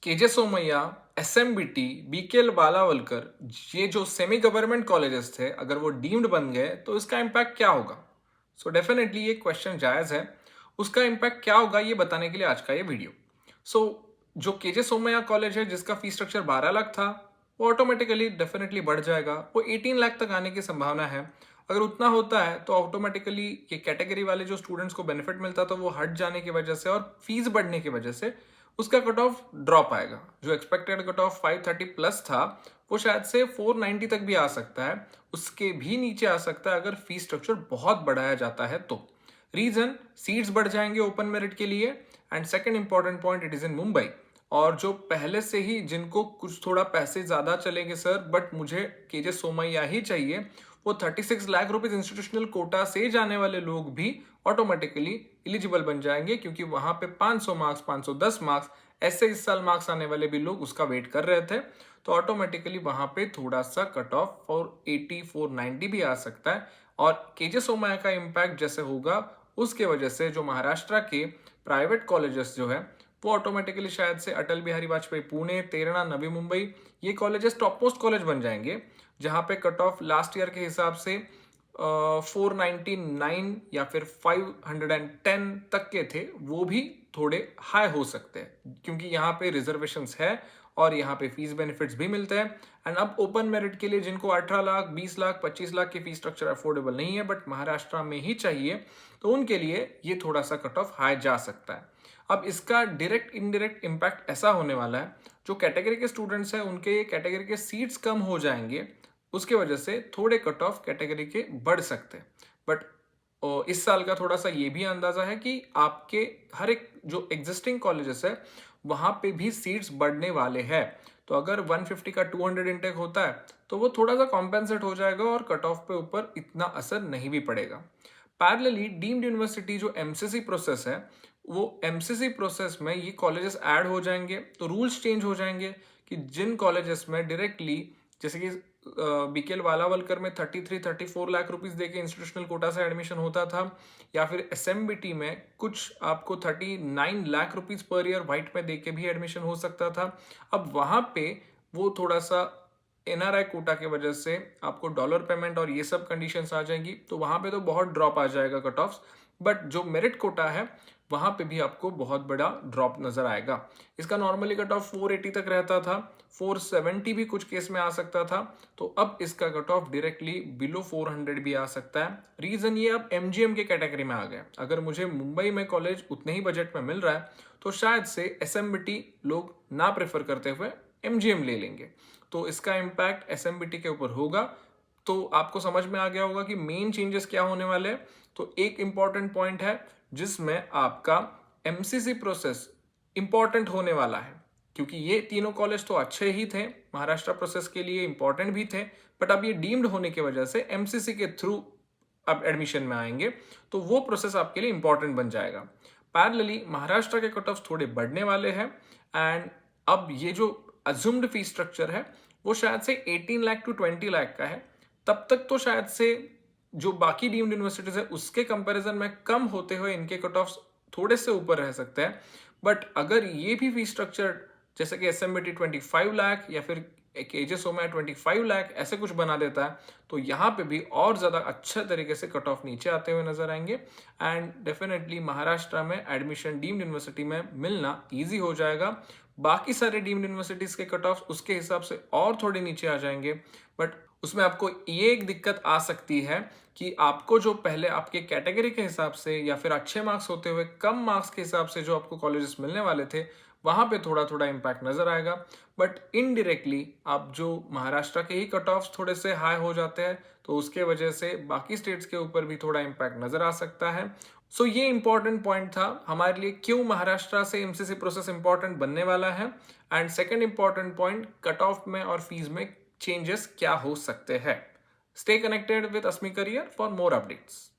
KJ Somaiya, SMBT, BKL बालावलकर, ये जो semi government colleges थे, अगर वो डीम्ड बन गए तो इसका इम्पैक्ट क्या होगा? सो डेफिनेटली ये क्वेश्चन जायज़ है। उसका इम्पैक्ट क्या होगा ये बताने के लिए आज का ये वीडियो। सो जो केजे सोमैया कॉलेज है जिसका फीस स्ट्रक्चर 12 लाख था, वो ऑटोमेटिकली डेफिनेटली बढ़ जाएगा। वो 18 लाख तक आने की संभावना है। अगर उतना होता है तो ऑटोमेटिकली ये कैटेगरी वाले जो स्टूडेंट्स को बेनिफिट मिलता था वो हट जाने की वजह से और फीस बढ़ने की वजह से उसका कट ऑफ ड्रॉप आएगा। जो एक्सपेक्टेड कट ऑफ 530 प्लस था वो शायद से 490 तक भी आ सकता है, उसके भी नीचे आ सकता है अगर फीस स्ट्रक्चर बहुत बढ़ाया जाता है तो। रीजन, सीट्स बढ़ जाएंगे ओपन मेरिट के लिए। And second important point, it is in Mumbai. और जो पहले से ही जिनको कुछ थोड़ा पैसे ज्यादा चलेंगे सर बट मुझे केजे सोमैया ही चाहिए, वो 36 लाख रुपीज इंस्टीट्यूशनल कोटा से जाने वाले लोग भी ऑटोमेटिकली एलिजिबल बन जाएंगे, क्योंकि वहां पे 500 मार्क्स, 510 मार्क्स ऐसे इस साल मार्क्स आने वाले भी लोग उसका वेट कर रहे थे। तो ऑटोमेटिकली वहां पे थोड़ा सा कट ऑफ 480 490 भी आ सकता है। और केजे सोमैया का इम्पैक्ट जैसे होगा उसके वजह से जो महाराष्ट्र के प्राइवेट कॉलेजेस जो है वो ऑटोमेटिकली शायद से अटल बिहारी वाजपेयी पुणे, तेरणा, नवी मुंबई, ये कॉलेजेस टॉप मोस्ट कॉलेज बन जाएंगे, जहां पे कट ऑफ लास्ट ईयर के हिसाब से 499 या फिर 510 तक के थे, वो भी थोड़े हाई हो सकते हैं, क्योंकि यहाँ पे रिजर्वेशंस है और यहाँ पे फीस बेनिफिट्स भी मिलते हैं। एंड अब ओपन मेरिट के लिए जिनको 18 लाख, 20 लाख, 25 लाख के फीस स्ट्रक्चर अफोर्डेबल नहीं है बट महाराष्ट्र में ही चाहिए, तो उनके लिए ये थोड़ा सा कट ऑफ हाई जा सकता है। अब इसका डायरेक्ट इनडायरेक्ट इम्पैक्ट ऐसा होने वाला है, जो कैटेगरी के स्टूडेंट्स हैं उनके कैटेगरी के सीट्स कम हो जाएंगे, उसके वजह से थोड़े कट ऑफ कैटेगरी के बढ़ सकते हैं। बट इस साल का थोड़ा सा ये भी अंदाजा है कि आपके हर एक जो एग्जिस्टिंग कॉलेजेस है वहां पे भी सीट्स बढ़ने वाले हैं। तो अगर 150 का 200 इनटेक होता है तो वो थोड़ा सा कॉम्पेंसेट हो जाएगा और कट ऑफ पे ऊपर इतना असर नहीं भी पड़ेगा। पैरेलली डीम्ड यूनिवर्सिटी जो एमसीसी प्रोसेस है, वो एमसीसी प्रोसेस में ये कॉलेजेस ऐड हो जाएंगे तो रूल्स चेंज हो जाएंगे कि जिन कॉलेजेस में डायरेक्टली, जैसे कि बीकेएल वालावलकर में 33-34 लाख रुपीस देके इंस्टीट्यूशनल कोटा से एडमिशन होता था, या फिर एसएमबीटी में कुछ आपको 39 lakh rupees per year white में देके भी एडमिशन हो सकता था। अब वहां पे वो थोड़ा सा एनआरआई कोटा की वजह से आपको डॉलर पेमेंट और ये सब कंडीशंस आ जाएंगी, तो वहां पे तो बहुत ड्रॉप आ जाएगा कट ऑफ्स। बट जो मेरिट कोटा है वहां पे भी आपको बहुत बड़ा ड्रॉप नजर आएगा। इसका नॉर्मली कट ऑफ 480 तक रहता था, 470 भी कुछ केस में आ सकता था, तो अब इसका कट ऑफ डायरेक्टली बिलो 400 भी आ सकता है। रीजन ये अब एमजीएम के कैटेगरी में आ गया। अगर मुझे मुंबई में कॉलेज उतने ही बजट में मिल रहा है तो शायद से एसएमबीटी लोग ना प्रेफर करते हुए एमजीएम ले लेंगे, तो इसका इम्पैक्ट एसएमबीटी के ऊपर होगा। तो आपको समझ में आ गया होगा कि मेन चेंजेस क्या होने वाले हैं। तो एक इंपॉर्टेंट पॉइंट है जिसमें आपका एमसीसी प्रोसेस इंपॉर्टेंट होने वाला है, क्योंकि ये तीनों कॉलेज तो अच्छे ही थे, महाराष्ट्र प्रोसेस के लिए इंपॉर्टेंट भी थे, बट अब ये डीम्ड होने की वजह से एमसीसी के थ्रू अब एडमिशन में आएंगे, तो वो प्रोसेस आपके लिए इंपॉर्टेंट बन जाएगा। पैरेलली महाराष्ट्र के कट ऑफ थोड़े बढ़ने वाले हैं। एंड अब ये जो अज्यूम्ड फी स्ट्रक्चर है वो शायद से 18 लाख टू 20 लाख का है। तब तक तो शायद से जो बाकी डीम्ड यूनिवर्सिटीज है उसके कंपैरिजन में कम होते हुए इनके कट ऑफ थोड़े से ऊपर रह सकते हैं। बट अगर ये भी फी स्ट्रक्चर जैसे कि एसएमबीटी 25 लाख या फिर केजे सोमैया 25 लाख ऐसे कुछ बना देता है, तो यहाँ पे भी और ज्यादा अच्छे तरीके से कट ऑफ नीचे आते हुए नजर आएंगे। एंड डेफिनेटली महाराष्ट्र में एडमिशन डीम्ड यूनिवर्सिटी में मिलना ईजी हो जाएगा। बाकी सारे डीम्ड यूनिवर्सिटीज के कट ऑफ उसके हिसाब से और थोड़े नीचे आ जाएंगे। बट उसमें आपको ये एक दिक्कत आ सकती है कि आपको जो पहले आपके कैटेगरी के हिसाब से या फिर अच्छे मार्क्स होते हुए कम मार्क्स के हिसाब से जो आपको कॉलेजेस मिलने वाले थे वहां पे थोड़ा थोड़ा इम्पैक्ट नजर आएगा। बट इनडायरेक्टली आप जो महाराष्ट्र के ही कट ऑफ थोड़े से हाई हो जाते हैं तो उसके वजह से बाकी स्टेट्स के ऊपर भी थोड़ा इम्पैक्ट नजर आ सकता है। सो ये इंपॉर्टेंट पॉइंट था हमारे लिए, क्यों महाराष्ट्र से एमसीसी प्रोसेस इंपॉर्टेंट बनने वाला है। And second important point, cut off में और फीस में चेंजेस क्या हो सकते हैं। Stay connected with Asmi career for more updates.